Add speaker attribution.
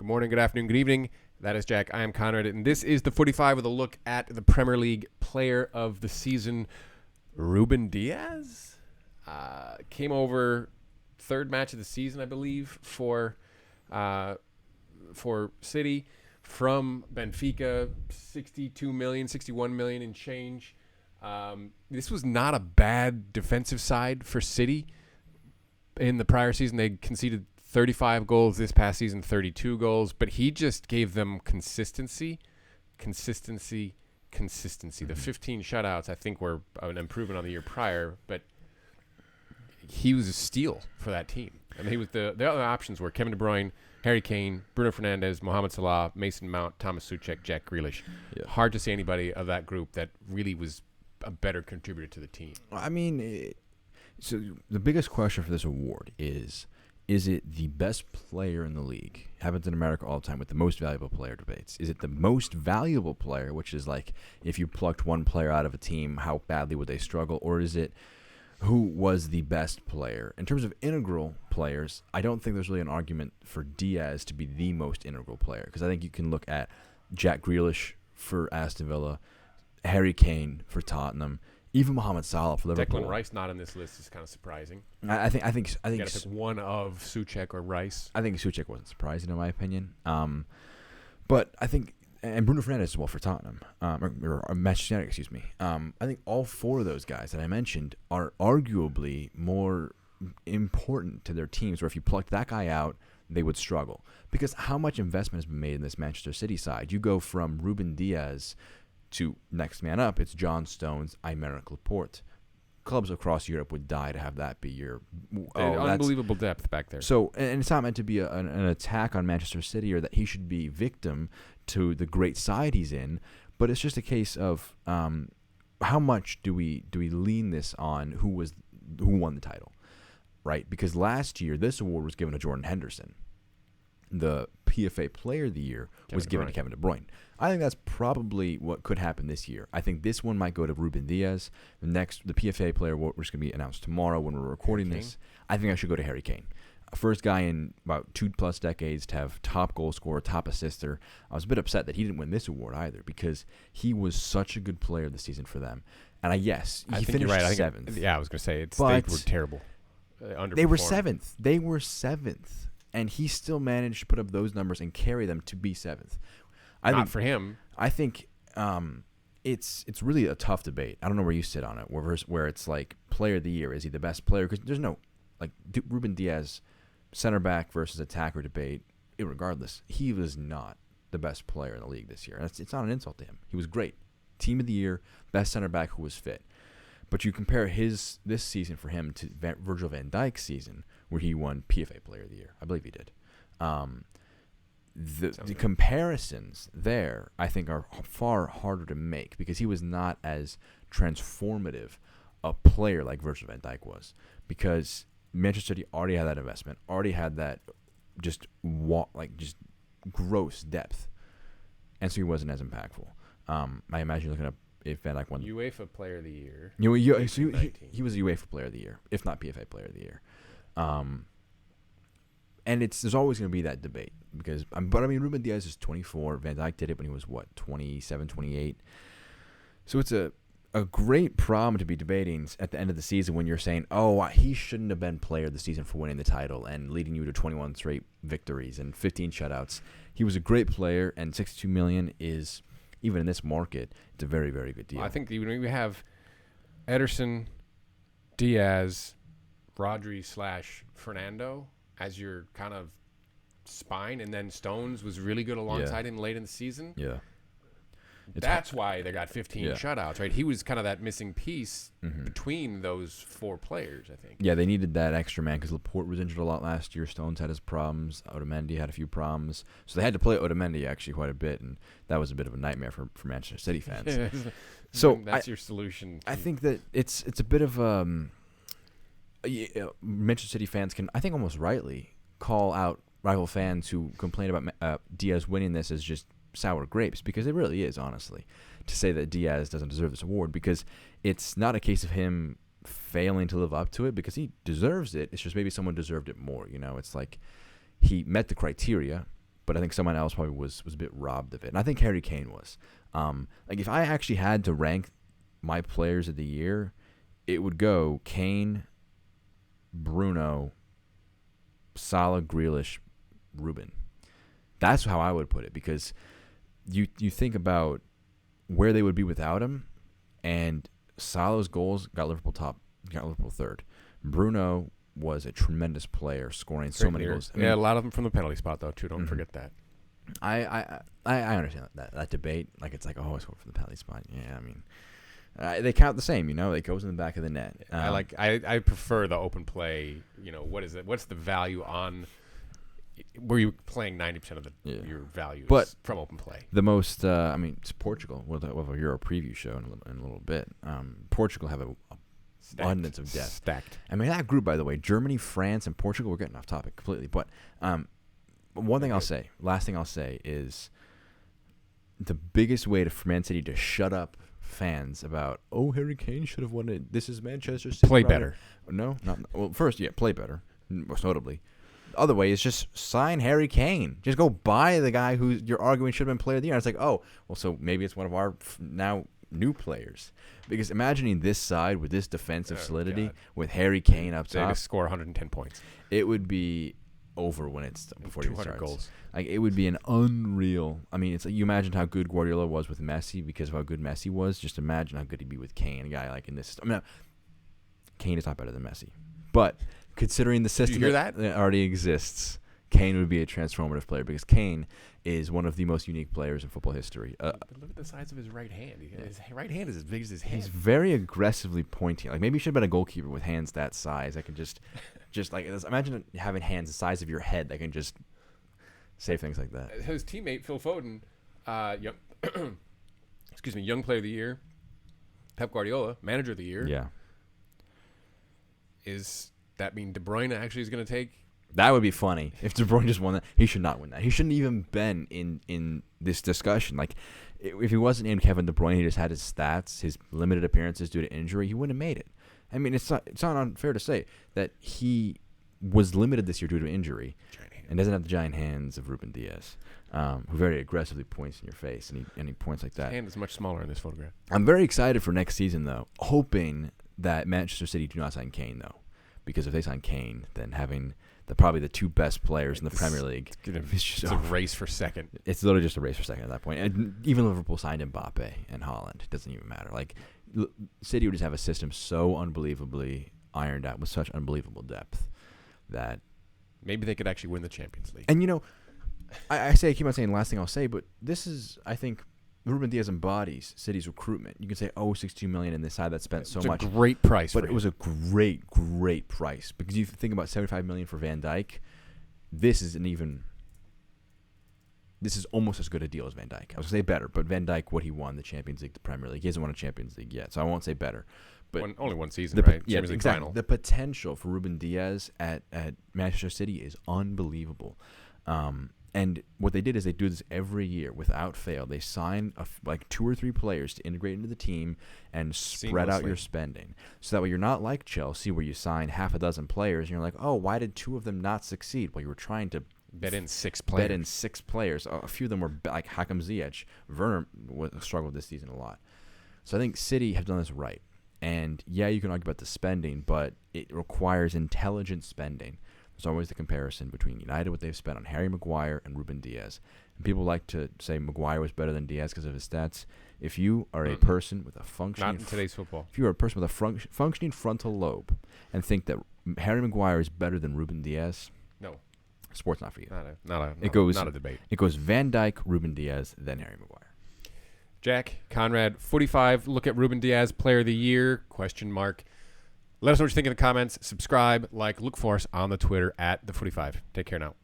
Speaker 1: Good morning, good afternoon, good evening. That is Jack. I am Conrad, and this is the 45 with a look at the Premier League player of the season, RUBEN DIAS. Came over third match of the season, I believe, for City from Benfica, 62 million, 61 million in change. This was not a bad defensive side for City. In the prior season, they conceded 35 goals. This past season, 32 goals. But he just gave them consistency. The 15 shutouts, I think, were an improvement on the year prior. But he was a steal for that team. I mean, he was the other options were Kevin De Bruyne, Harry Kane, Bruno Fernandes, Mohamed Salah, Mason Mount, Thomas Souček, Jack Grealish. Yeah. Hard to see anybody of that group that really was a better contributor to the team.
Speaker 2: I mean, so the biggest question for this award is it the best player in the league? Happens in America all the time with the most valuable player debates. Is it the most valuable player, which is like if you plucked one player out of a team, how badly would they struggle? Or is it who was the best player? In terms of integral players, I don't think there's really an argument for Diaz to be the most integral player, because I think you can look at Jack Grealish for Aston Villa, Harry Kane for Tottenham, even Mohamed Salah for Liverpool.
Speaker 1: Declan Rice not in this list is kind of surprising.
Speaker 2: I think
Speaker 1: you got to pick one of Souček or Rice.
Speaker 2: I think Souček wasn't surprising in my opinion. But I think, and Bruno Fernandes as well for Tottenham, or Manchester United, excuse me. I think all four of those guys that I mentioned are arguably more important to their teams, where if you plucked that guy out, they would struggle. Because how much investment has been made in this Manchester City side? You go from RUBEN DIAS to next man up, it's John Stones, Aymeric Laporte. Clubs across Europe would die to have that be your
Speaker 1: unbelievable depth back there.
Speaker 2: So, and it's not meant to be an attack on Manchester City or that he should be victim to the great side he's in, but it's just a case of how much do we lean this on who won the title, right? Because last year this award was given to Jordan Henderson. The PFA Player of the Year was given to Kevin De Bruyne. I think that's probably what could happen this year. I think this one might go to RUBEN DIAS. The PFA Player Award, which is going to be announced tomorrow when we're recording this, I think I should go to Harry Kane. First guy in about 2+ decades to have top goal scorer, top assister. I was a bit upset that he didn't win this award either, because he was such a good player this season for them. And he finished seventh.
Speaker 1: I was going to say they were terrible.
Speaker 2: They were seventh. And he still managed to put up those numbers and carry them to be seventh.
Speaker 1: Not for him.
Speaker 2: I think it's really a tough debate. I don't know where you sit on it, where it's like player of the year. Is he the best player? Because there's no, like, RUBEN DIAS, center back versus attacker debate. Irregardless, he was not the best player in the league this year. It's not an insult to him. He was great. Team of the year, best center back who was fit. But you compare this season for him to Virgil van Dijk's season, where he won PFA Player of the Year. I believe he did. The comparisons there, I think, are far harder to make, because he was not as transformative a player like Virgil van Dijk was, because Manchester City already had that investment, already had that just gross depth, and so he wasn't as impactful. I imagine you're looking up if Van Dijk won
Speaker 1: UEFA Player of the Year.
Speaker 2: He was a UEFA Player of the Year, if not PFA Player of the Year. And there's always going to be that debate, because RUBEN DIAS is 24. Van Dijk did it when he was 27, 28. So it's a great problem to be debating at the end of the season when you're saying, oh, he shouldn't have been player of the season for winning the title and leading you to 21 straight victories and 15 shutouts. He was a great player, and 62 million is, even in this market, it's a very, very good deal.
Speaker 1: I think even we have Ederson, Diaz, Rodri / Fernando as your kind of spine, and then Stones was really good alongside him late in the season.
Speaker 2: Yeah.
Speaker 1: That's why they got 15 shutouts, right? He was kind of that missing piece between those four players, I think.
Speaker 2: Yeah, they needed that extra man, because Laporte was injured a lot last year. Stones had his problems. Otamendi had a few problems. So they had to play Otamendi actually quite a bit, and that was a bit of a nightmare for Manchester City fans. So
Speaker 1: that's your solution.
Speaker 2: I think that it's a bit of Manchester City fans can, I think almost rightly, call out rival fans who complain about Diaz winning this as just sour grapes, because it really is, honestly, to say that Diaz doesn't deserve this award, because it's not a case of him failing to live up to it, because he deserves it. It's just maybe someone deserved it more. It's like he met the criteria but I think someone else probably was a bit robbed of it. And I think Harry Kane was. Like if I actually had to rank my players of the year, it would go Kane, Bruno, Salah, Grealish, Ruben. That's how I would put it, because you think about where they would be without him, and Salah's goals got Liverpool third. Bruno was a tremendous player, scoring so many goals.
Speaker 1: I mean, a lot of them from the penalty spot, though, too. Don't forget that.
Speaker 2: I understand that debate. Like, it's like, oh, I scored from the penalty spot. Yeah, I mean, they count the same. It goes in the back of the net.
Speaker 1: I prefer the open play. What is it? What's the value on where you playing 90% of your value from open play?
Speaker 2: The most, it's Portugal. We'll have a Euro preview show in a little bit. Portugal have a abundance of depth.
Speaker 1: Stacked.
Speaker 2: I mean, that group, by the way, Germany, France, and Portugal, we're getting off topic completely. But last thing I'll say is the biggest way for Man City to shut up fans about, Harry Kane should have won it. This is Manchester City.
Speaker 1: Play better.
Speaker 2: No, not well. First, play better. Most notably, the other way is just sign Harry Kane. Just go buy the guy who you're arguing should have been player of the year. And it's like, so maybe it's one of our now new players. Because imagining this side with this defensive solidity, with Harry Kane up top,
Speaker 1: they score 110 points.
Speaker 2: It would be over when it's before
Speaker 1: 200 goals.
Speaker 2: Like, it would be an unreal. I mean, it's like, you imagine how good Guardiola was with Messi because of how good Messi was. Just imagine how good he'd be with Kane, a guy like in this. I mean, Kane is not better than Messi, but considering the system that already exists, Kane would be a transformative player, because Kane is one of the most unique players in football history.
Speaker 1: But look at the size of his right hand. His right hand is as big as his hand.
Speaker 2: He's very aggressively pointing. Like, maybe he should have been a goalkeeper with hands that size. I can just like, imagine having hands the size of your head that can just say things like that.
Speaker 1: His teammate Phil Foden, young player of the year, Pep Guardiola, manager of the year.
Speaker 2: Yeah.
Speaker 1: Is that mean De Bruyne actually is going to take?
Speaker 2: That would be funny if De Bruyne just won that. He should not win that. He shouldn't even been in this discussion. Like, if he wasn't named Kevin De Bruyne, he just had his stats, his limited appearances due to injury, he wouldn't have made it. I mean, it's not unfair to say that he was limited this year due to injury and doesn't have the giant hands of Ruben Diaz, who very aggressively points in your face, and he points like that.
Speaker 1: His hand is much smaller in this photograph.
Speaker 2: I'm very excited for next season, though, hoping that Manchester City do not sign Kane, though, because if they sign Kane, then having probably the two best players in the Premier League,
Speaker 1: it's a race for second.
Speaker 2: It's literally just a race for second at that point. And even Liverpool signed Mbappe and Haaland. It doesn't even matter. like, City would just have a system so unbelievably ironed out with such unbelievable depth that
Speaker 1: maybe they could actually win the Champions League.
Speaker 2: And I keep on saying the last thing I'll say, but this is, I think, Ruben Diaz embodies City's recruitment. You can say, $62 million in this side that spent so much.
Speaker 1: It's a great price,
Speaker 2: but it was a great price, because you think about $75 million for Van Dijk. This is almost as good a deal as Van Dijk. I was gonna say better, but Van Dijk, what he won, the Champions League, the Premier League, he hasn't won a Champions League yet, so I won't say better. But
Speaker 1: only one season, right?
Speaker 2: Yeah,
Speaker 1: Champions League
Speaker 2: exactly.
Speaker 1: final.
Speaker 2: The potential for Ruben Diaz at Manchester City is unbelievable. And what they did is they do this every year without fail. They sign like 2 or 3 players to integrate into the team and spread out your spending. So that way you're not like Chelsea, where you sign half a dozen players and you're like, why did 2 of them not succeed? Well, you were trying to
Speaker 1: bet in 6 players.
Speaker 2: A few of them were like Hakim Ziyech. Werner struggled this season a lot. So I think City have done this right. And yeah, you can argue about the spending, but it requires intelligent spending. There's always the comparison between United, what they've spent on Harry Maguire and Ruben Diaz. And people like to say Maguire was better than Diaz because of his stats. If you are a person with a functioning...
Speaker 1: Not in today's football.
Speaker 2: If you are a person with a functioning frontal lobe and think that Harry Maguire is better than Ruben Diaz...
Speaker 1: No.
Speaker 2: Sport's not for you.
Speaker 1: Not a debate.
Speaker 2: It goes Van Dijk, Ruben Diaz, then Harry Maguire.
Speaker 1: Jack, Conrad, Footy 5, look at Ruben Diaz, Player of the Year, ? Let us know what you think in the comments. Subscribe, look for us on the Twitter @TheFooty5. Take care now.